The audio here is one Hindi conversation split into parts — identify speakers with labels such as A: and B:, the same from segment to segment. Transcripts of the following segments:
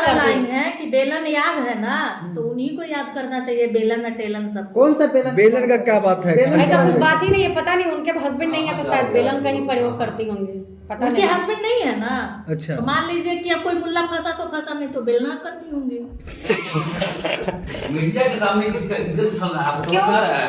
A: कर
B: लाइन है कि बेलन याद है ना, तो उन्हीं को याद करना चाहिए, बेलन टेलन सब।
C: कौन सा बेलन?
D: बेलन का क्या बात है?
A: ऐसा कुछ बात ही नहीं है, पता नहीं उनके हस्बैंड नहीं है तो शायद बेलन का ही प्रयोग करती होंगी, पता
B: उनके
A: नहीं।
B: हस्बैंड नहीं है ना।
D: अच्छा।
B: तो मान लीजिए कि अब कोई मुल्ला फंसा तो फंसा, नहीं तो बेलना करती होंगी।
E: मीडिया के सामने किसका इज्जत उछल रहा है? आपको
A: क्यों?
E: समझ आ रहा है?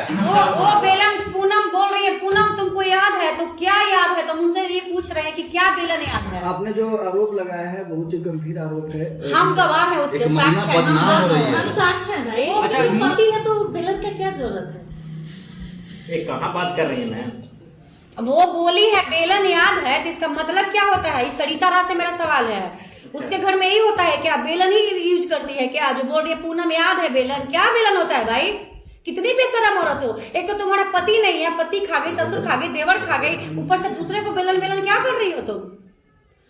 A: वो बेलन पूनम बोल रही है, पूनम तुमको याद है तो क्या याद है? तो उनसे ये पूछ रहे हैं कि क्या बेलन याद है।
C: आपने जो आरोप लगाया है बहुत ही गंभीर आरोप है।
A: हम गवाह हैं उसके,
E: एक महिला
A: साक्ष्य हैं,
E: बदनाम हो रही है।
B: हम साक्ष्य है भाई।
F: अच्छा,
B: पति है तो बेलन का क्या जरूरत है?
F: ये कहाँ बात कर रही है मैम?
A: वो बोली है बेलन याद है, तो इसका मतलब क्या होता है? इस सरिता राज से मेरा सवाल है, उसके घर में यही होता है क्या? बेलन ही यूज करती है क्या? जो बोल रही है पूनम याद है बेलन, क्या बेलन होता है भाई? कितनी बेशरम औरत हो। एक तो तुम्हारा पति नहीं है, पति खा गई, ससुर खा गई, देवर खा गई, ऊपर से दूसरे को बेलन बेलन क्या कर रही हो तुम?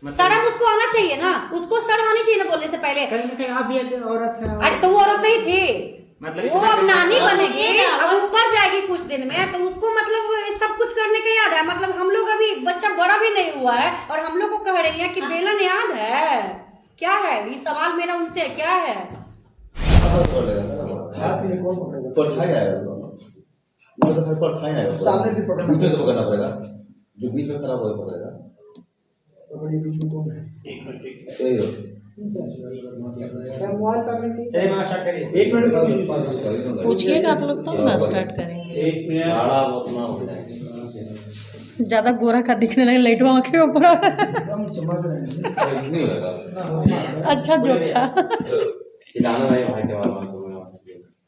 A: शर्म उसको आना चाहिए ना, उसको शर्म आनी चाहिए ना बोलने से पहले।
C: कहीं ना कहीं आप भी एक औरत है।
A: अरे तो वो औरत नहीं थी,
F: मतलब
A: वो अब नानी
B: तो
A: बनेगी,
B: सुनिए ना,
A: अब ऊपर जाएगी कुछ दिन में, तो उसको मतलब सब कुछ करने का याद है। मतलब हम लोग अभी बच्चा बड़ा भी नहीं हुआ है और हम लोग को कह रही है कि बेलन याद है। क्या है ये सवाल मेरा उनसे है, क्या है?
C: सामने भी
E: पकड़ना पड़ेगा, जो बीच में खराब हो पड़ेगा।
C: मोबाइल करने की
F: चलिए मैं स्टार्ट करिए। 1 मिनट
B: पूछिएगा आप लोग तब ना स्टार्ट करेंगे।
F: 1 मिनट।
B: ज्यादा गोरा का दिखने लगे, लाइटवा आंखें में पड़ा।
C: हम चमक रहे हैं।
B: अच्छा जोक था।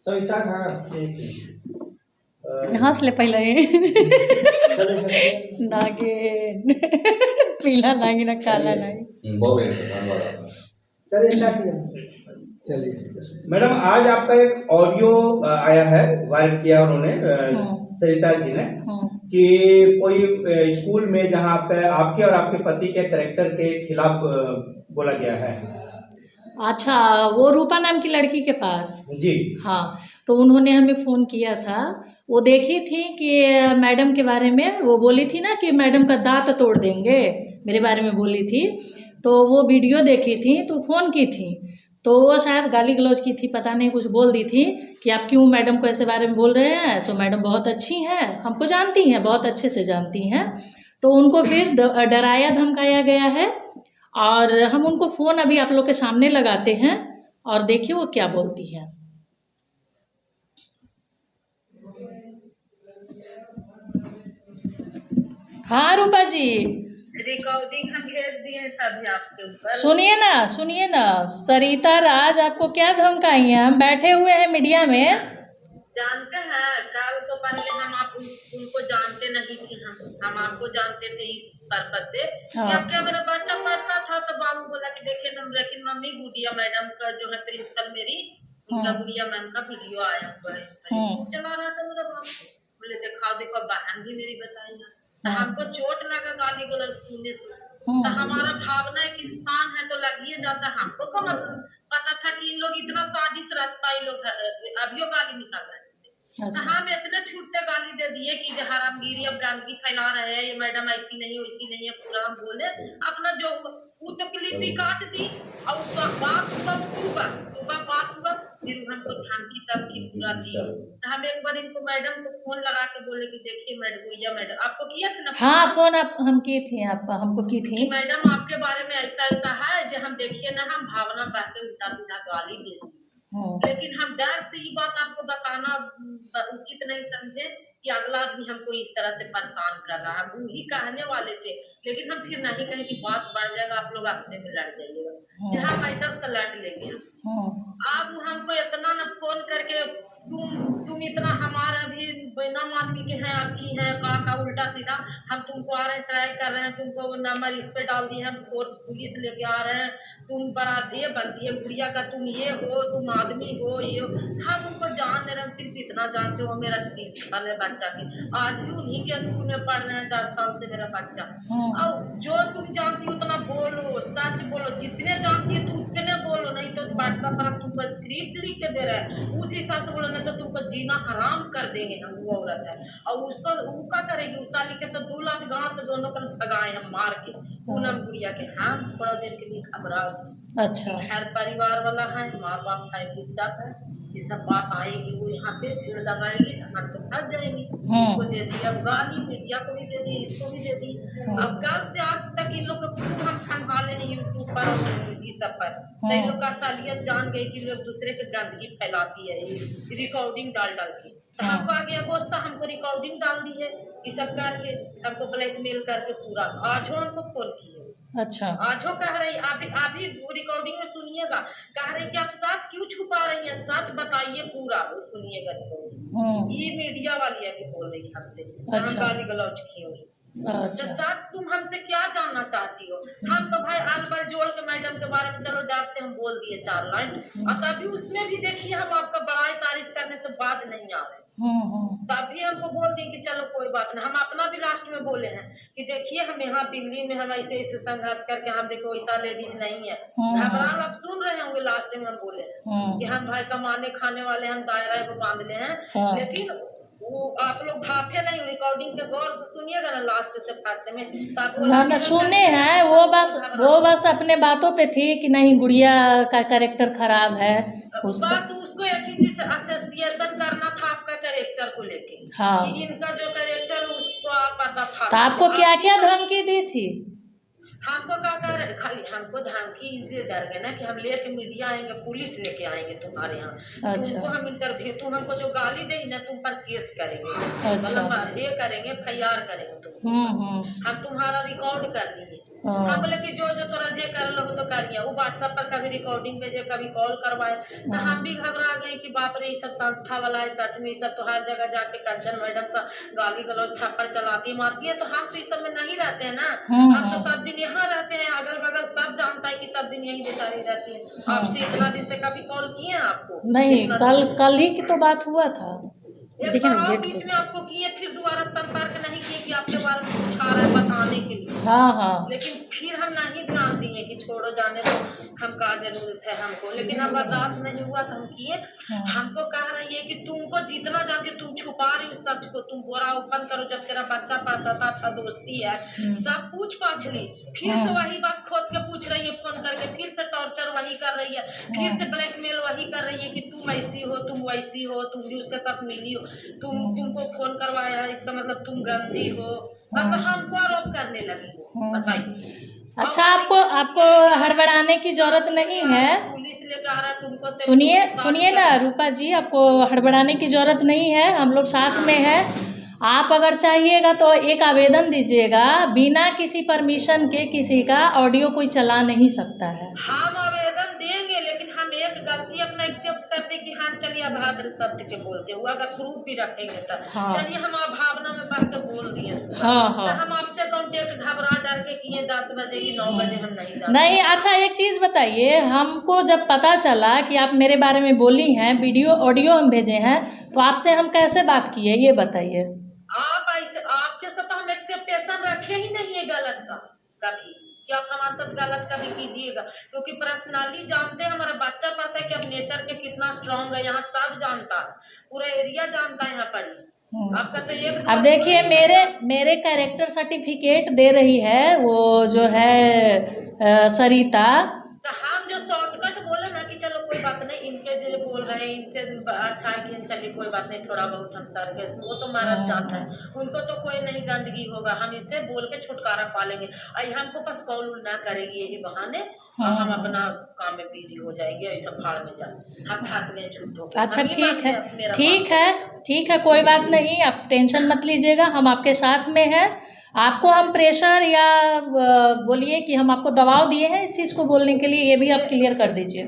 F: सब स्टार्ट। हाँ
B: हंस ले पहले नागिन पीला नागिन काला नागिन।
C: चलिए स्टार्ट किया। चलिए
F: मैडम, आज आपका एक ऑडियो आया है, वायरल किया उन्होंने सरिता जी ने, कि कोई स्कूल में जहां आपके और आपके पति के कैरेक्टर के खिलाफ बोला गया है।
B: अच्छा, वो रूपा नाम की लड़की के पास?
F: जी
B: हाँ, तो उन्होंने हमें फ़ोन किया था। वो देखी थी कि मैडम के बारे में वो बोली थी ना कि मैडम का दांत तोड़ देंगे, मेरे बारे में बोली थी। तो वो वीडियो देखी थी तो फ़ोन की थी, तो वो शायद गाली गलौज की थी, पता नहीं कुछ बोल दी थी कि आप क्यों मैडम को ऐसे बारे में बोल रहे हैं। तो मैडम बहुत अच्छी हैं, हमको जानती हैं, बहुत अच्छे से जानती हैं। तो उनको फिर डराया धमकाया गया है और हम उनको फ़ोन अभी आप लोग के सामने लगाते हैं और देखिए वो क्या बोलती है। हाँ रूपा जी,
G: रिकॉर्डिंग हम भेज दिए हैं सभी आपके ऊपर।
B: सुनिए ना, सरिता राज आपको क्या धमकाई है? हम बैठे हुए हैं मीडिया में।
G: जानते हैं, कल तो पहले हम उनको जानते नहीं थे, हम आपको जानते थे इस पर्पज से।
B: हाँ।
G: जब क्या मेरा बच्चा पढ़ता था तो बाबू बोला कि देखिए लेकिन मम्मी गुड़िया मैडम का जो है प्रिंसिपल मेरी, उनका गुड़िया मैम का वीडियो आया हुआ है। चला रहा था मेरा बाबू, बोले देखो बहन भी मेरी बताई है। तो हमको चोट लगा गाली गलौज सुनने तो हमारा भावना एक इंसान है तो लगिए जाता। हमको को पता था कि इन लोग इतना स्वादिष्ट रास्ता इन लोग अभियो गाली निकाल रहे थे। तो हम इतने छूटते गाली दे दिए कि हरामगिरी अब गंदगी फैला रहे हैं, ये मैडम ऐसी नहीं वैसी नहीं है, पूरा हम बोले अपना जो वो तो क्लिप ही काट दी और उसका बात सुबह बात हुआ, फिर हमको धमकी तमकी पूरा दी। तो हम एक बार इनको मैडम को फोन लगा के बोले कि देखिए मैडम आपको किया था ना?
B: हाँ, फोन आप हम की थी, आप हमको की थी।
G: मैडम आपके बारे में ऐसा है जो हम देखिए ना, हम भावना बहते उल्टा सीधा गाली दे दी। लेकिन हम डर से ये बात आपको बताना उचित नहीं समझे कि अगला आदमी हमको इस तरह से परेशान कर रहा है। वही कहने वाले थे, लेकिन हम फिर नहीं कहें कि बात बढ़ जाएगा, आप लोग अपने में लड़ जाइएगा। जहाँ मैडम से लड़ लेंगे। आप हमको इतना न फोन करके तुम इतना हमारा भी बेनाम आदमी के हैं, अच्छी है का उल्टा सीधा हम तुमको आ रहे हैं, ट्राई कर रहे हैं, तुमको नंबर इस पे डाल दिए, हम फोर्स पुलिस लेके आ रहे हैं, तुम बड़ा दे बनती है गुड़िया का, तुम ये हो, तुम आदमी हो, ये हो। हम उनको जान रहे, सिर्फ इतना जानते हो मेरा 3 साल है बच्चा के, आज भी उन्हीं के स्कूल में पढ़ रहे हैं, 10 साल से मेरा बच्चा। और जो तुम जानती हो उतना बोलो, सच बोलो, जितने जानती है तुम उतने बोलो, नहीं तो व्हाट्सएप पर हम तुमको स्क्रिप्ट लिख के दे रहे हैं, उस हिसाब से बोलो, नहीं तो तुमको जीना हराम कर देंगे हम। वो औरत है और उसको वो क्या करेगी, उस साली के तो 2 लाख गांव से दोनों को भगाए हम मार के पूनम गुड़िया के। हाँ, थोड़ा देर के लिए घबराओ,
B: अच्छा।
G: हर परिवार वाला है, माँ बाप है, पुस्तक है, ये सब बात आएगी, वो यहाँ पे भीड़ लगाएगी, हम तो फंस जाएंगे। इसको दे दी अब गाली, मीडिया को भी दे दी, इसको भी दे दी। अब कल से आज तक इन लोग को खूब हम खंगाले हैं यूट्यूब पर और ये सब पर, तो इन लोग का असलियत जान गए कि लोग दूसरे के गंदगी फैलाती है, रिकॉर्डिंग डाल डाल के। तो हमको आ गया गुस्सा, हमको रिकॉर्डिंग डाल दी है, ये सब करके हमको ब्लैकमेल करके पूरा। आज हमको फोन किए,
B: अच्छा।
G: आज कह रही, अभी रिकॉर्डिंग में सुनिएगा, कह रही कि आप सच क्यों छुपा रही हैं, सच बताइए पूरा, वो सुनिएगा रिकॉर्डिंग। ये मीडिया वाली अभी बोल रही हमसे, हम गाली गलौज किए हुए। तो सच तुम हमसे क्या जानना चाहती हो? हम तो भाई अलबल जोड़ के मैडम के बारे में चलो डर से हम बोल दिए 4 लाइन, और तभी उसमें भी देखिए हम आपका बड़ाई तारीफ करने से बाज नहीं आ रहे, तभी हमको बोल दी कि चलो कोई बात नहीं। हम अपना भी लास्ट में बोले हैं कि देखिए हम यहाँ दिल्ली में हम ऐसे ऐसे संघर्ष करके, हम देखो ऐसा लेडीज नहीं है, घबरान आप सुन रहे होंगे, लास्ट में हम बोले हैं कि हम भाई कमाने खाने वाले, हम दायरा को बांध ले हैं, लेकिन वो आप लोग भापे नहीं, रिकॉर्डिंग के गौर से सुनिएगा ना लास्ट से फर्स्ट में, तो आपको
B: ना सुने हैं, वो बस अपने बातों पे थी कि नहीं गुड़िया का कैरेक्टर खराब है,
G: बस उसको एक ही चीज एसोसिएशन करना था आपका कैरेक्टर को लेके।
B: हाँ।
G: कि इनका जो कैरेक्टर उसको आप पता
B: तो आपको क्या क्या धमकी दी थी?
G: हमको क्या कर, खाली हमको धमकी इसलिए डर गए ना कि हम लेके मीडिया आएंगे, पुलिस लेके आएंगे तुम्हारे यहाँ,
B: अच्छा।
G: तुमको हम इंटरव्यू, तुम हमको जो गाली देगी ना तुम पर केस करेंगे,
B: अच्छा।
G: मतलब ये करेंगे, FIR करेंगे तुम, हम तुम्हारा रिकॉर्ड कर लेंगे। हम बोले कि जो जो तोरा जे कर लो तो करिए, वो व्हाट्सएप पर कभी रिकॉर्डिंग भेजे, कभी कॉल करवाए, तो हम भी घबरा गए कि बाप रे ये सब संस्था वाला है, सच में ये सब तो हर जगह जाके कंचन मैडम सा गाली गलौज थप्पड़ चलाती मारती है, तो हम तो इस सब में नहीं रहते हैं ना, हम तो सब दिन यहाँ रहते हैं, अगल बगल सब जानता है कि सब दिन यही बेचारी रहती है। आपसे इतना दिन से कभी कॉल किए हैं आपको?
B: नहीं, कल ही की तो बात हुआ था,
G: एक बार बीच में आपको किए, फिर दोबारा संपर्क नहीं किए कि आपके बारे में कुछ आ रहा है बताने के लिए।
B: हाँ।
G: लेकिन फिर हम नहीं ध्यान दिए कि छोड़ो जाने दो, हमका जरूरत है हमको, लेकिन अब बर्दाश्त नहीं हुआ तो हम किए। हमको कह रही है कि तुमको जितना जानती तुम छुपा रही हो सच को, तुम बोरा ओपन करो, जब तेरा बच्चा पढ़ता था, अच्छा दोस्ती है, सब पूछ पाछ ली, फिर से वही बात खोद के पूछ रही है फोन करके, फिर से टॉर्चर वही कर रही है, फिर से ब्लैकमेल वही कर रही है कि तुम ऐसी हो, तुम वैसी हो, तुम भी उसके साथ मिली हो, तुमको फोन करवाया है, इसका मतलब तुम गंदी हो, अब हमको आरोप करने लगी हो, बताइए।
B: अच्छा, आपको हड़बड़ाने की जरूरत नहीं है,
G: पुलिस लेकर आ रहा है तुमको,
B: सुनिए ना रूपा जी, आपको हड़बड़ाने की जरूरत नहीं है, हम लोग साथ में है। आप अगर चाहिएगा तो एक आवेदन दीजिएगा, बिना किसी परमिशन के किसी का ऑडियो कोई चला नहीं सकता है।
G: हम आवेदन देंगे, लेकिन हम एक गलती अपना एक्सेप्ट करते कि हाँ चलिए अभद्र शब्द के बोलते हुए, अगर प्रूफ भी रखेंगे तो चलिए हम भावना में बढ़ के बोल दिए, तो हम आपसे कांटेक्ट घबरा डर के किए 10 बजे ही 9 बजे हम नहीं जाते।
B: नहीं, अच्छा एक चीज़ बताइए, हमको जब पता चला कि आप मेरे बारे में बोली हैं, वीडियो ऑडियो हम भेजे हैं, तो आपसे हम कैसे बात किए ये बताइए।
G: आप ऐसे, आपके साथ हम एक्सेप्टेशन रखे ही नहीं है गलत का कभी, कि आप हमारे साथ गलत कभी कीजिएगा, क्योंकि पर्सनली जानते हैं, हमारा बच्चा पता है कि अब नेचर के कितना स्ट्रांग है, यहाँ सब जानता है, पूरा एरिया जानता है यहाँ पर। आपका तो एक
B: अब देखिए, मेरे कैरेक्टर सर्टिफिकेट दे रही है वो जो है सरिता,
G: तो हम जो शॉर्टकट बोले ना कि चलो कोई बात नहीं, इनके जो बोल रहे हैं इनसे अच्छा है कि चलिए कोई बात नहीं, थोड़ा बहुत हम सर्विस, वो तो मरद जाता है, उनको तो कोई नहीं गंदगी होगा, हम इनसे बोल के छुटकारा पा लेंगे, और हमको बस कॉल ना करेगी यही बहाने, और हम अपना काम में बिजी हो जाएंगे, ऐसा भाड़ में जाए, हम फंस गए झूठों। अच्छा
B: ठीक है, कोई बात नहीं, आप टेंशन मत लीजिएगा, हम आपके साथ में हैं। आपको हम प्रेशर या बोलिए कि हम आपको दबाव दिए हैं इस चीज़ को बोलने के लिए, ये भी आप क्लियर कर दीजिए।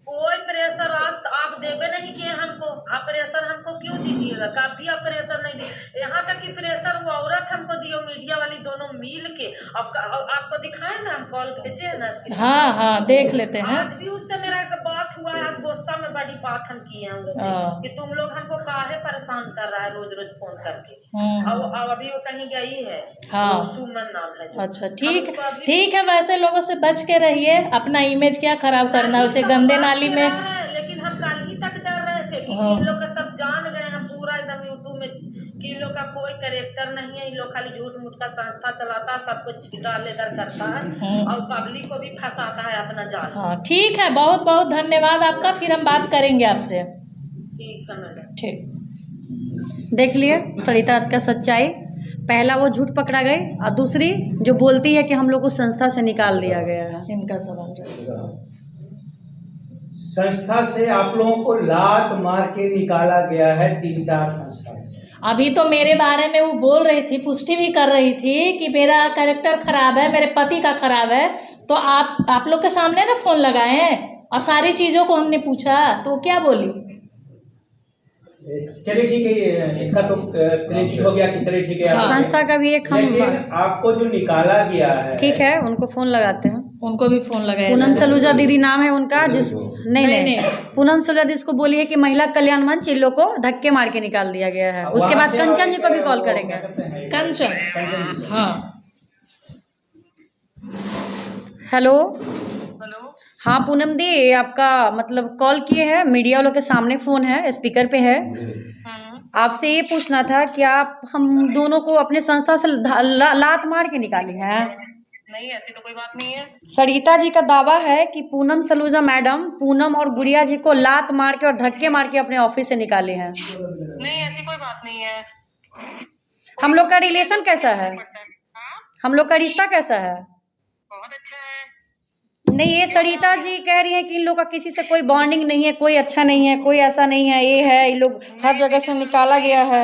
G: कोई प्रेशर आप देवे नहीं किए हमको, आप प्रेशर हमको क्यों दीजिएगा, काफी आप प्रेशर नहीं दिए, यहाँ तक कि प्रेशर वो औरत हमको दियो, मीडिया वाली दोनों मिल के, आपको दिखाए ना, हम कॉल भेजे है ना।
B: हाँ, देख लेते हैं।
G: आज भी उससे मेरा बात हुआ है, आज गुस्सा में बड़ी बात हम किए हैं कि तुम लोग हमको काहे परेशान कर रहा है रोज रोज फोन करके, और अभी वो कहीं गई है, सुमन नाम है। अच्छा,
B: ठीक है, वैसे लोगों से बच के रहिए, अपना इमेज क्या खराब करना है, उसे गंदे नाली में।
G: लेकिन हम कल ही तक डर रहे थे कि इन लोग सब जान गए हैं, पूरा एकदम यूट्यूब में कि इन लोग का कोई कैरेक्टर नहीं है, इन लोग खाली झूठ मूठ का संस्था चलाता है, सब कुछ छिटा लेकर करता है और पब्लिक को भी फंसाता है अपना जाल।
B: हाँ ठीक है, बहुत बहुत धन्यवाद आपका, फिर हम बात करेंगे आपसे।
G: ठीक है मैडम।
B: ठीक।
A: देख लिए सरिता राज का सच्चाई। पहला वो झूठ पकड़ा गई और दूसरी जो बोलती है कि हम लोग को संस्था से निकाल दिया गया है।
B: इनका सवाल रहेगा।
F: संस्था से आप लोगों को लात मार के निकाला गया है, 3-4 संस्था से।
B: अभी तो मेरे बारे में वो बोल रही थी, पुष्टि भी कर रही थी कि मेरा कैरेक्टर खराब है, मेरे पति का खराब है। तो आप लोग के सामने ना फोन लगाए हैं और सारी चीजों को हमने पूछा, तो क्या बोली?
F: चलिए ठीक है, इसका तो क्लियर हो गया कि चलिए ठीक है।
A: संस्था का भी एक हम,
F: लेकिन आपको जो निकाला गया है,
A: ठीक है, उनको फोन लगाते हैं।
B: उनको भी फोन लगाया
A: पूनम
B: जाए।
A: सलूजा दीदी नाम है उनका, जिस नहीं पूनम सलूजा दीदी को बोलिए कि महिला कल्याण मंच इन लोग को धक्के मार के निकाल दिया गया है। उसके बाद कंचन जी को भी कॉल करेंगे।
B: कंचन, हाँ
A: हेलो,
G: हेलो।
A: हाँ पूनम दी, आपका मतलब कॉल किए हैं, मीडिया वालों के सामने फोन है, स्पीकर पे है। आपसे ये पूछना था कि आप हम दोनों को अपने संस्था से लात मार के निकाली हैं।
G: नहीं, ऐसी तो कोई बात नहीं है।
A: सरिता जी का दावा है कि पूनम सलूजा मैडम पूनम और गुड़िया जी को लात मार के और धक्के मार के अपने ऑफिस से निकाले हैं।
G: नहीं, ऐसी कोई बात नहीं है।
A: हम लोग का रिलेशन कैसा है? हम लोग का रिश्ता कैसा है?
G: बहुत अच्छा है।
A: नहीं, ये सरिता जी कह रही है कि इन लोग का किसी से कोई बॉन्डिंग नहीं है, कोई अच्छा नहीं है, कोई ऐसा नहीं है, ये है, इन लोग हर जगह से निकाला गया है।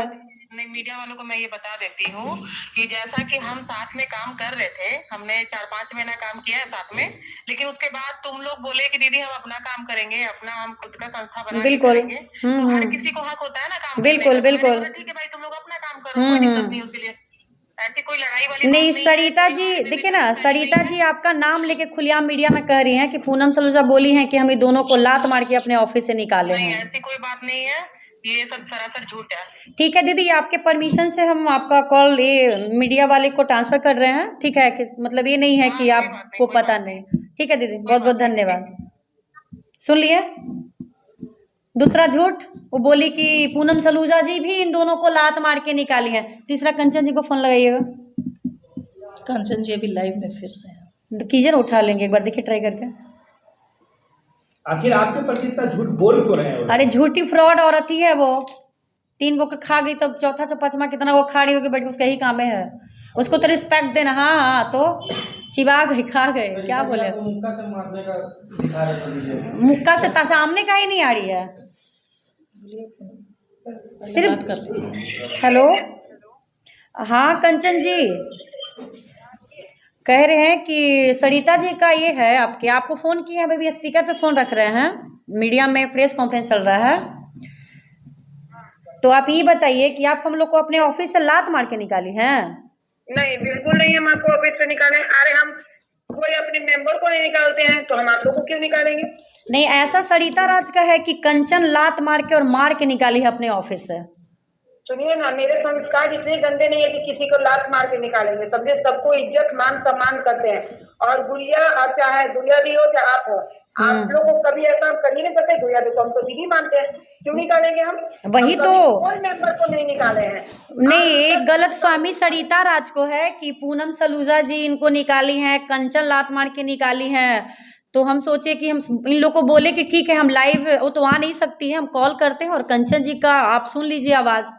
G: नहीं, मीडिया वालों को मैं ये बता देती हूँ कि जैसा कि हम साथ में काम कर रहे थे, हमने 4-5 महीना काम किया है साथ में, लेकिन उसके बाद तुम लोग बोले कि दीदी हम अपना काम करेंगे, अपना हम खुद का संस्था बना के
A: बिल्कुल।
G: करेंगे। तो हर किसी को हक होता है ना काम
A: बिल्कुल,
G: करने का।
A: बिल्कुल।
G: मैंने बोला, ठीक है भाई, तुम लोग अपना काम करो, कोई दिक्कत नहीं उसके लिए। ऐसी कोई लड़ाई वाली
A: नहीं,
G: बात
A: सरिता
G: है।
A: जी देखिए ना, सरिता जी आपका नाम लेके खुलेआम मीडिया में कह रही हैं कि पूनम सलूजा बोली हैं कि हम इन दोनों को लात मार के अपने ऑफिस से निकाले
G: नहीं,
A: हैं।
G: ऐसी कोई बात नहीं है, ये सब सरासर झूठ है।
A: ठीक है दीदी, आपके परमिशन से हम आपका कॉल ये मीडिया वाले को ट्रांसफर कर रहे हैं। ठीक है, मतलब ये नहीं है कि आपको पता नहीं। ठीक है दीदी, बहुत बहुत धन्यवाद। सुन लिए दूसरा झूठ, वो बोली कि पूनम सलूजा जी भी इन दोनों को लात मार के निकाली है। तीसरा कंचन जी को फोन लगाइएगा।
B: कंचन जी अभी लाइव में फिर से है।
A: कीजिए ना, उठा लेंगे एक बार, देखिए ट्राई करके।
F: आखिर आपके प्रति इतना झूठ बोल क्यों रहे हैं?
A: अरे झूठी फ्रॉड औरत ही है वो। 3 को खा गई, तब चौथा 5वां कितना वो खा रही होगी, बट उसका ही काम है उसको तो रिस्पेक्ट देना। हाँ, तो चिबा गई, खा गए, क्या बोले।
C: मुक्का से मारने का दिखा रहे थे।
A: मुक्का से सामने का ही नहीं आ रही है, सिर्फ
B: कर लीजिए।
A: हेलो। हाँ कंचन जी कह रहे हैं कि सरिता जी का ये है, आपको फोन किया है, बेबी स्पीकर पे फोन रख रहे हैं, मीडिया में प्रेस कॉन्फ्रेंस चल रहा है। तो आप ये बताइए कि आप हम लोग को अपने ऑफिस से लात मार के निकाली हैं।
G: नहीं, बिल्कुल नहीं, हम आपको ऑफिस से निकाले। अरे हम कोई अपने मेंबर को नहीं निकालते हैं, तो हम आप लोगों को क्यों निकालेंगे?
A: नहीं, ऐसा सरिता राज का है कि कंचन लात मार के और मार के निकाली है अपने ऑफिस से।
G: सुनिए ना, मेरे संस्कार इतने गंदे नहीं है कि किसी को लात मार के निकालेंगे। समझे, सबको इज्जत मान सम्मान करते हैं। और गुड़िया, आप चाहे गुड़िया भी हो चाहे आप हो, आप लोग को कभी ऐसा कर ही नहीं सकते। गुड़िया देखो, हम तो दीदी मानते हैं, क्यों निकालेंगे हम?
A: वही
G: हम
A: तो।
G: कोई मेंबर को नहीं निकाले हैं।
A: नहीं, एक गलत फहमी सरिता राज को है कि पूनम सलूजा जी इनको निकाली हैं, कंचन लात मार के निकाली हैं। तो हम सोचे कि हम इन लोग को बोले कि ठीक है, हम लाइव, वो तो आ नहीं सकती है, हम कॉल करते हैं और कंचन जी का आप सुन लीजिए आवाज।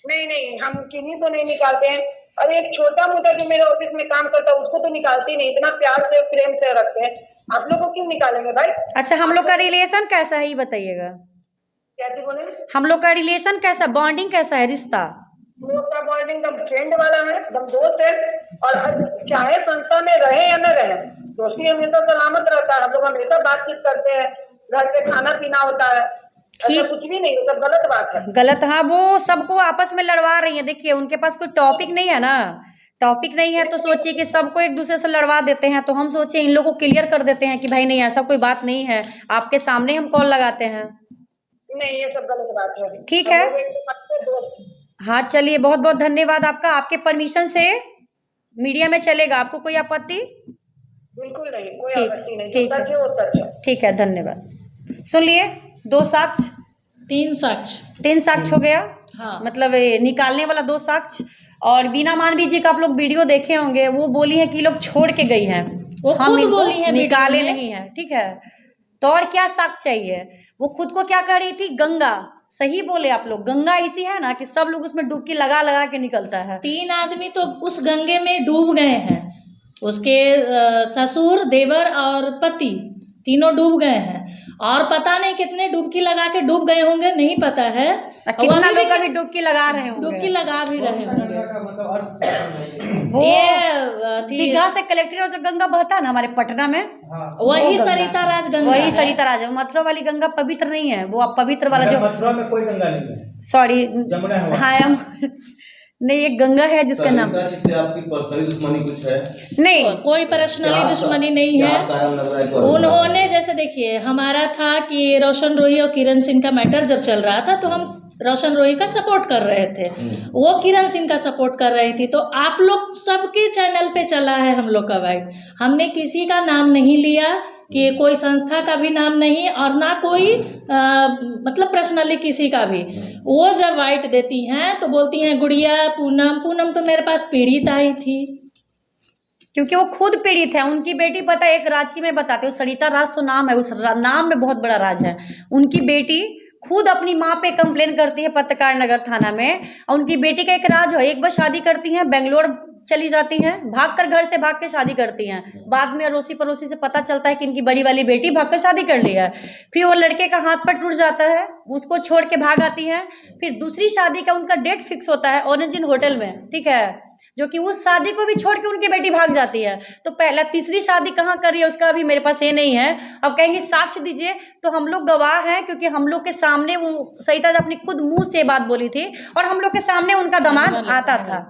G: नहीं, हम किन्हीं तो नहीं निकालते हैं। और एक छोटा मोटा जो मेरे ऑफिस में काम करता है उसको तो निकालते ही नहीं, इतना प्यार से प्रेम से रखते हैं। आप लोग को क्यों निकालेंगे भाई?
A: अच्छा, हम लोग का रिलेशन कैसा है ये बताइएगा।
G: कैसे बोले?
A: हम लोग का रिलेशन कैसा, बॉन्डिंग कैसा है, रिश्ता?
G: हम लोग का बॉन्डिंग एकदम फ्रेंड वाला है, एकदम दोस्त है। और चाहे संस्था में रहे या न रहे, दोस्ती हमेशा सलामत रहता है। हम लोग हमेशा बातचीत करते हैं, घर पे खाना पीना होता है, ऐसा कुछ भी नहीं, सब गलत बात है।
A: गलत, हाँ, वो सबको आपस में लड़वा रही है। देखिए उनके पास कोई टॉपिक नहीं है ना, टॉपिक नहीं है तो सोचिए कि सबको एक दूसरे से लड़वा देते हैं। तो हम सोचे इन लोगों को क्लियर कर देते हैं कि भाई नहीं, ऐसा कोई बात नहीं है, आपके सामने हम कॉल लगाते हैं।
G: नहीं, ये सब गलत बात है।
A: ठीक है, हाँ चलिए, बहुत बहुत धन्यवाद आपका। आपके परमिशन से मीडिया में चलेगा, आपको कोई आपत्ति?
G: बिल्कुल नहीं, कोई
A: ठीक,
G: आपत्ति नहीं।
A: ठीक
G: जो सच है वो सच है।
A: ठीक है, धन्यवाद। सुन लिए, 2 साक्ष्य,
B: 3 साक्ष्य।
A: 3 साक्ष्य हो गया।
B: हाँ।
A: मतलब निकालने वाला 2 साक्ष्य। और बीना मानवी जी का आप लोग वीडियो देखे होंगे, वो बोली है कि लोग छोड़ के गई हैं,
B: वो
A: हम
B: खुद
A: इनको
B: बोली है
A: निकाले
B: वीडियो में।
A: नहीं है, ठीक है। तो और क्या साक्ष्य चाहिए? वो खुद को क्या कह रही थी? गंगा। सही बोले आप लोग, गंगा ऐसी है ना कि सब लोग उसमें डुबकी लगा लगा के निकलता है।
B: 3 आदमी तो उस गंगे में डूब गए हैं, उसके ससुर, देवर और पति तीनों डूब गए हैं। और पता नहीं कितने डुबकी लगा के डूब गए होंगे, नहीं पता है।
A: कितना लोग अभी डुबकी लगा रहे होंगे,
B: डुबकी लगा भी रहे होंगे।
C: का मतलब अर्थ क्या समझाइए?
A: वो
B: ये थी
A: दीघा से कलेक्टर और जो गंगा बहता है ना हमारे पटना में,
C: हाँ।
B: वही
A: वो गंगा।
B: सरिता राज गंगा
A: वही
B: है।
A: सरिता राज है। मथुरा वाली गंगा पवित्र नहीं है, वो पवित्र वाला जो,
F: मथुरा में कोई गंगा नहीं है,
A: सॉरी
F: जमुना है।
A: हाँ नहीं, एक गंगा है जिसका नाम,
E: सरिता जी से आपकी पर्सनली दुश्मनी कुछ है?
A: नहीं
B: कोई पर्सनली दुश्मनी नहीं
E: क्या
B: है।
E: कारण लग रहा है कि
B: उन्होंने जैसे देखिए, हमारा था कि रोशन रोही और किरण सिंह का मैटर जब चल रहा था तो हम रोशन रोही का सपोर्ट कर रहे थे, वो किरण सिंह का सपोर्ट कर रही थी। तो आप लोग सबके चैनल पे चला है हम लोग का वाइट, हमने किसी का नाम नहीं लिया, कि कोई संस्था का भी नाम नहीं और ना कोई मतलब पर्सनली किसी का भी। वो जब वाइट देती हैं तो बोलती हैं गुड़िया, पूनम तो मेरे पास पीड़ित आई थी,
A: क्योंकि वो खुद पीड़ित है। उनकी बेटी, पता है, एक राज की मैं बताती हूँ, सरिता राज तो नाम है, उस नाम में बहुत बड़ा राज है। उनकी बेटी खुद अपनी माँ पे कंप्लेन करती है पत्रकार नगर थाना में, और उनकी बेटी का एक राज है, एक बार शादी करती हैं, बेंगलोर चली जाती हैं, भागकर घर से भाग के शादी करती हैं। बाद में अड़ोसी पड़ोसी से पता चलता है कि इनकी बड़ी वाली बेटी भागकर शादी कर ली है। फिर वो लड़के का हाथ पर टूट जाता है, उसको छोड़ के भाग आती हैं। फिर दूसरी शादी का उनका डेट फिक्स होता है ऑरेंज इन होटल में, ठीक है, जो कि उस शादी को भी छोड़ के उनकी बेटी भाग जाती है। तो पहला तीसरी शादी कहाँ कर रही है उसका अभी मेरे पास ये नहीं है। अब कहेंगे साक्ष्य दीजिए, तो हम लोग गवाह हैं, क्योंकि हम लोग के सामने वो सरिता अपनी खुद मुंह से बात बोली थी और हम लोग के सामने उनका दामाद आता था।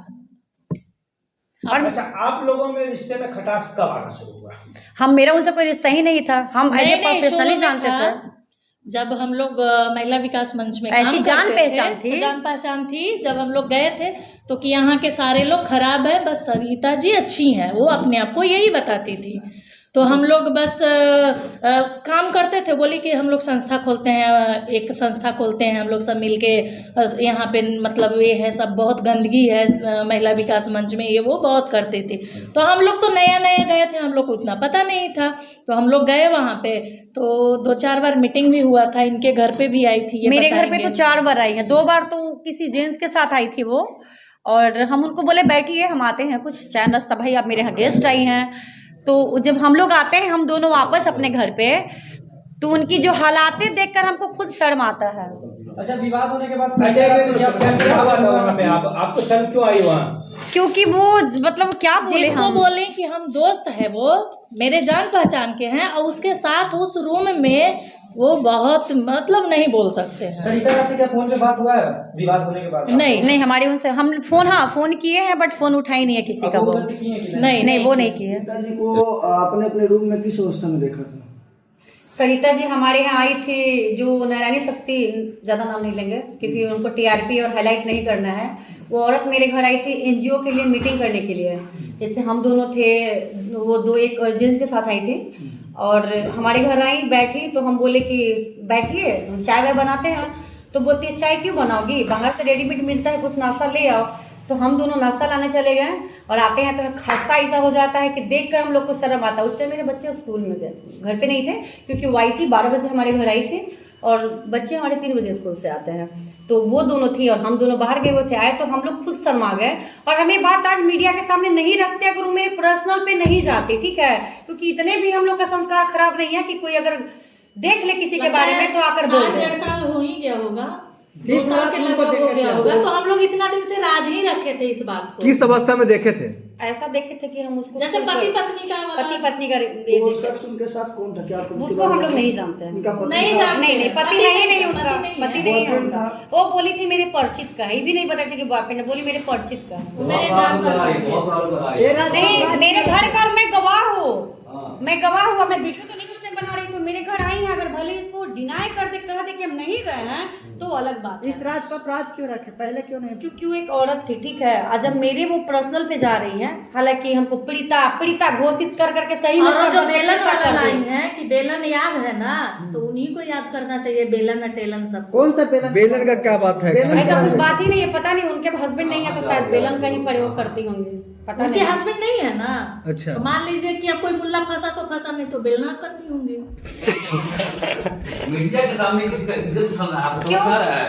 F: और अच्छा, आप लोगों में रिश्ते में खटास कब आना शुरू हुआ?
A: मेरा उनसे कोई रिश्ता ही नहीं था, हम
B: नहीं,
A: एज प्रोफेशनली जानते थे।
B: जब हम लोग महिला विकास मंच में
A: ऐसी
B: काम
A: जान
B: करते
A: पहचान
B: थे,
A: थी।
B: जान पहचान थी। जब हम लोग गए थे तो कि यहाँ के सारे लोग खराब हैं, बस सरिता जी अच्छी हैं, वो अपने आप को यही बताती थी। तो हम लोग बस काम करते थे, बोली कि हम लोग संस्था खोलते हैं, एक संस्था खोलते हैं हम लोग सब मिलके, यहाँ पे मतलब ये है सब बहुत गंदगी है महिला विकास मंच में, ये वो बहुत करते थे। तो हम लोग तो नया नया गए थे, हम लोग को इतना पता नहीं था। तो हम लोग गए वहाँ पे, तो 2-4 बार मीटिंग भी हुआ था, इनके घर पे भी आई थी।
A: मेरे घर पे तो 4 बार आई है, 2 बार तो किसी जेंट्स के साथ आई थी वो, और हम उनको बोले बैठिए हम आते हैं, कुछ चाय नाश्ता, भाई आप मेरे यहाँ गेस्ट आई हैं। तो जब हम लोग आते हैं हम दोनों वापस अपने घर पे, तो उनकी जो हालातें देखकर हमको खुद शर्म आता है।
C: अच्छा, विवाद होने के बाद
F: क्या हुआ था वहाँ पे? आपको शर्म क्यों आई वहाँ?
A: क्योंकि वो मतलब क्या बोले,
B: जिसको
A: हम
B: बोले कि हम दोस्त है, वो मेरे जान पहचान के हैं, और उसके साथ उस रूम में वो बहुत मतलब नहीं बोल सकते हैं।
C: सरिता से क्या फोन पे बात हुआ है विवाद होने के बाद?
A: नहीं हमारे उनसे हम फोन किए हैं, बट फोन उठा ही नहीं है किसी का। वो नहीं वो नहीं किए।
D: सरिता जी को आपने अपने रूम में किस अवस्था में देखा था?
A: सरिता जी हमारे यहाँ आई थी, जो नारायणी शक्ति, ज़्यादा नाम नहीं लेंगे क्योंकि उनको टीआरपी और हाईलाइट नहीं करना है। वो औरत मेरे घर आई थी एनजीओ के लिए मीटिंग करने के लिए। जैसे हम दोनों थे, वो एक जेंट्स के साथ आई थी और हमारे घर आई, बैठी, तो हम बोले कि बैठिए चाय वाय बनाते हैं। तो बोलती है चाय क्यों बनाओगी, बाहर से रेडीमेड मिलता है, कुछ नाश्ता ले आओ। तो हम दोनों नाश्ता लाने चले गए और आते हैं तो खस्ता ऐसा हो जाता है कि देखकर हम लोग को शर्म आता है। उस टाइम मेरे बच्चे स्कूल में गए, घर पे नहीं थे, क्योंकि वो आई थी 12 बजे हमारे घर आई थी और बच्चे हमारे 3 बजे स्कूल से आते हैं। तो वो दोनों थी और हम दोनों बाहर गए हुए थे। आए तो हम लोग खुद शर्मा गए और हमें बात आज मीडिया के सामने नहीं रखते अगर वो मेरे पर्सनल पे नहीं जाती, ठीक है, क्योंकि इतने भी हम लोग का संस्कार खराब नहीं है कि कोई अगर देख ले किसी के बारे में तो आकर बोल दे।
B: 1.5 साल हो ही गया होगा, 2 साल के लगभग हो गया होगा। तो हम लोग इतना दिन से राज ही रखे थे इस बात को।
H: किस अवस्था में देखे थे?
A: ऐसा देखे थे कि हम उसको
B: जैसे पति पत्नी का
D: वो शख्स उनके साथ कौन था? क्या आपको
A: उसको हम लोग नहीं जानते हैं।
D: उनका पति
B: नहीं
D: था?
B: जानते।
A: नहीं पति नहीं उनका, पति नहीं है उनका।
D: था।
A: वो बोली थी मेरे परिचित का, ये भी नहीं पता था कि बॉयफ्रेंड है, बोली मेरे परिचित का।
B: मेरे जान पहचान
A: नहीं, मेरे घर का मैं गवाह हूँ, मैं गवाह हुआ, मैं वीडियो तो नहीं उस टाइम बना रही। तो मेरे घर आई है, अगर भले इसको डिनाई कर दे, कह दे कि हम नहीं गए हैं, तो तो अलग बात है।
H: इस राज पर राज क्यों रखे, पहले क्यों नहीं?
A: क्योंकि वो एक औरत थी, ठीक है। आज जब मेरे वो पर्सनल पे जा रही हैं, हालांकि हमको पीड़िता घोषित कर करके सही में
B: और जो
A: सब
B: बेलन
A: पीड़िता
B: वाला
A: कर दी।
B: लाइन है कि बेलन याद है ना, तो उन्हीं को याद करना चाहिए, बेलन अटेलन सब।
H: कौन सा बेलन?
D: बेलन का क्या बात है?
H: बेलन
A: ऐसा कुछ बात ही नहीं है, पता नहीं उनके हस्बैंड नहीं है तो शायद बेलन का ही प्रयोग करती होंगी, पता
B: उनके
A: नहीं।
B: हस्बैंड नहीं है ना।
D: अच्छा।
B: तो मान लीजिए कि अब कोई मुल्ला फंसा तो फंसा, नहीं तो बेलना करती होंगी।
E: मीडिया के सामने किसी का इज्जत उछालना है, आपको
A: क्यों?
E: समझ आ रहा है?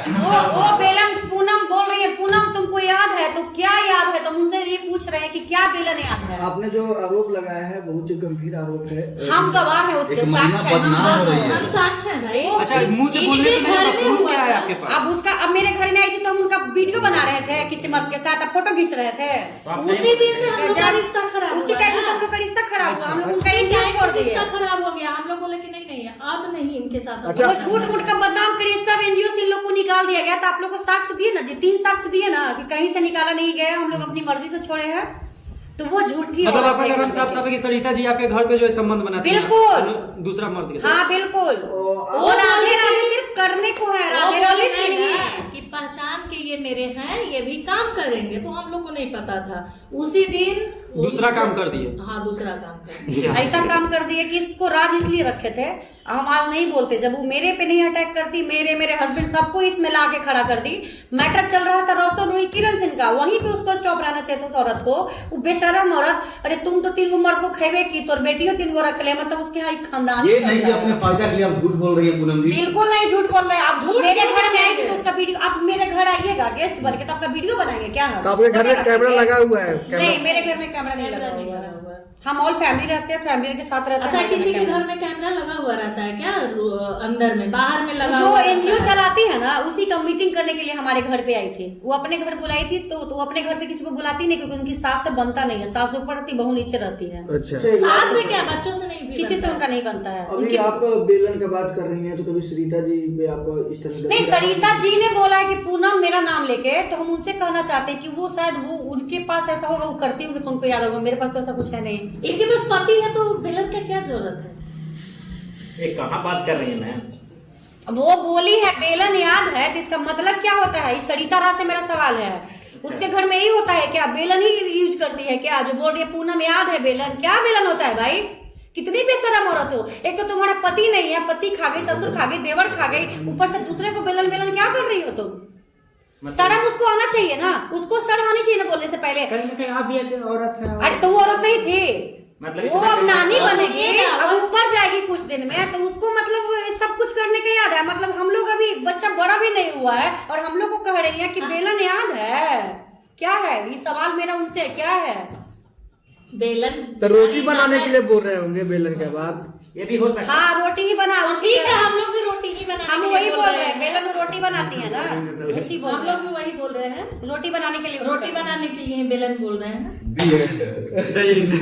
A: वो बेलन पूनम बोल रही है, पूनम तुमको याद है तो क्या याद है? तो मुझसे ये पूछ रहे हैं कि क्या बेलन याद है।
D: आपने जो आरोप लगाया है बहुत ही गंभीर आरोप है।
A: हम गवाह हैं उसके,
E: एक महिला
A: साक्ष्य हैं,
E: बदनाम हो रही है।
B: हम साक्ष्य है भाई।
C: अच्छा, मुंह से बोलने से नहीं, प्रूफ क्या है आपके पास?
A: अब उसका, अब मेरे घर में आई थी तो हम उनका वीडियो बना रहे थे किसी मर्द के साथ, अब फोटो खींच रहे थे।
B: उसी दिन से हम लोग का रिश्ता खराब
A: उसी
B: हुआ
A: टाइम
B: है।
A: में हम लोग का रिश्ता खराब हुआ, हम लोग उनका
B: कई
A: इंडिया
B: टाइम
A: छोड़
B: से रिश्ता
A: दिया।
B: खराब हो गया, हम लोग बोले कि नहीं अब नहीं इनके साथ।
D: अच्छा।
A: वो झूठ मूठ का बदनाम करिए, सब एनजीओ से इन लोग को निकाल दिया गया। तो आप लोग को साक्ष्य दिए ना जी, 3 साक्ष्य दिए ना कि कहीं से निकाला नहीं गया, हम लोग अपनी मर्जी से छोड़े हैं। तो वो झूठी
C: मतलब
A: औरत
C: आपका
A: है।
C: नाम साफ साफ है कि सरिता जी आपके घर पे जो है संबंध बनाती हैं,
A: बिल्कुल।
C: दूसरा मर्द के साथ।
A: हाँ बिल्कुल,
D: और
A: वो राधे राधे सिर्फ करने को है, राधे राधे की नहीं है।
B: कि पहचान के ये मेरे हैं, ये भी काम करेंगे, तो हम लोग को नहीं पता था। उसी दिन वो
C: दूसरा काम कर दिए।
B: हाँ, दूसरा काम कर दिए।
A: ऐसा काम कर दिए कि इसको राज इसलिए रखे थे, हम आज नहीं बोलते। जब वो मेरे पे नहीं अटैक करती, मेरे हस्बैंड सबको इसमें ला के खड़ा कर दी। मैटर चल रहा था रोशन रोही किरण सिंह का, वहीं पे उसको स्टॉप रहना चाहिए था उस औरत को। वो बेशरम औरत, अरे तुम तो 3 गो मर्द को खेवे की, तो बेटियों 3 गो रख ले, मतलब उसके यहाँ एक खानदान
E: ये नहीं कि अपने फायदा के लिए आप झूठ बोल रही है पूनम जी।
A: बिल्कुल नहीं झूठ बोल रहे हैं आप।
B: झूठ
A: मेरे
B: क्यों
A: घर में आई थी
B: बोलेंगे?
A: तो उसका वीडियो, आप मेरे घर आइएगा गेस्ट बन के तो आपका वीडियो बनाएंगे क्या हम?
D: तो आपके घर में कैमरा लगा हुआ है?
A: नहीं, मेरे घर में कैमरा नहीं लगा हुआ है। हम ऑल फैमिली रहते हैं, फैमिली के साथ रहते हैं।
B: अच्छा,
A: हमारे
B: किसी के
A: कैमरा।
B: घर में कैमरा लगा हुआ रहता है क्या? अंदर में, बाहर में लगा
A: जो
B: हुआ रहता
A: एनजीओ
B: है?
A: चलाती है ना, उसी का मीटिंग करने के लिए हमारे घर पे आई थी। वो अपने घर बुलाई थी तो वो अपने घर पे किसी को बुलाती नहीं, क्योंकि उनकी सास से बनता नहीं है। सास ऊपर रहती, बहू नीचे रहती है।
D: अच्छा।
B: सास से क्या, बच्चों से नहीं भी
A: किसी से
B: बनता
A: उनका नहीं बनता है।
D: अभी
A: उनकी-
D: आप बेलन का बात कर रही हैं, तो कभी सरिता जी पे आप इस तरह
A: नहीं, सरिता जी ने बोला है कि पूनम मेरा नाम लेके, तो हम उनसे कहना चाहते हैं कि वो शायद वो उनके पास ऐसा होगा, वो करती होगी तो उनको याद होगा। मेरे पास तो ऐसा कुछ है नहीं।
B: इनके पास पति है तो बेलन का क्या जरूरत है?
I: ये कहाँ बात कर रही है मैम?
A: अब वो बोली है बेलन याद है, तो इसका मतलब क्या होता है? इस सरिता रा से मेरा सवाल है। उसके घर में यही होता है क्या? बेलन ही यूज करती है क्या? जो बोल रही है पूनम याद है बेलन, क्या बेलन होता है भाई? कितनी बेशरम औरत हो। एक तो तुम्हारा पति नहीं है, पति खा गई, ससुर खा गई, देवर खा गई, ऊपर से दूसरे को बेलन बेलन क्या कर रही हो तुम? शर्म उसको आना चाहिए ना, उसको शर्म आनी चाहिए ना बोलने से पहले।
H: कहीं ना कहीं आप भी एक औरत है।
A: अरे तो वो औरत नहीं थी,
I: मतलब
A: वो अब नानी
B: तो
A: बनेगी,
B: सुनिए ना,
A: अब ऊपर जाएगी कुछ दिन में, तो उसको मतलब सब कुछ करने का याद है। मतलब हम लोग अभी बच्चा बड़ा भी नहीं हुआ है और हम लोग को कह रही है कि बेलन याद है। क्या है ये सवाल मेरा उनसे, क्या है?
B: बेलन
D: तो रोटी बनाने के लिए बोल रहे होंगे बेलन के बाद।
I: ये भी हो सकता है।
A: हाँ, रोटी ही बना।
B: ठीक है, हम लोग भी रोटी ही बनाने
A: हम
B: के
A: वही
B: लिए
A: बोल रहे हैं, बेलन में रोटी बनाती है ना, उसी बोल
B: हम
A: रहे
B: लोग भी वही बोल रहे हैं,
A: हैं। रोटी बनाने के लिए
B: रोटी बनाने के लिए बेलन बोल रहे हैं।
E: The end.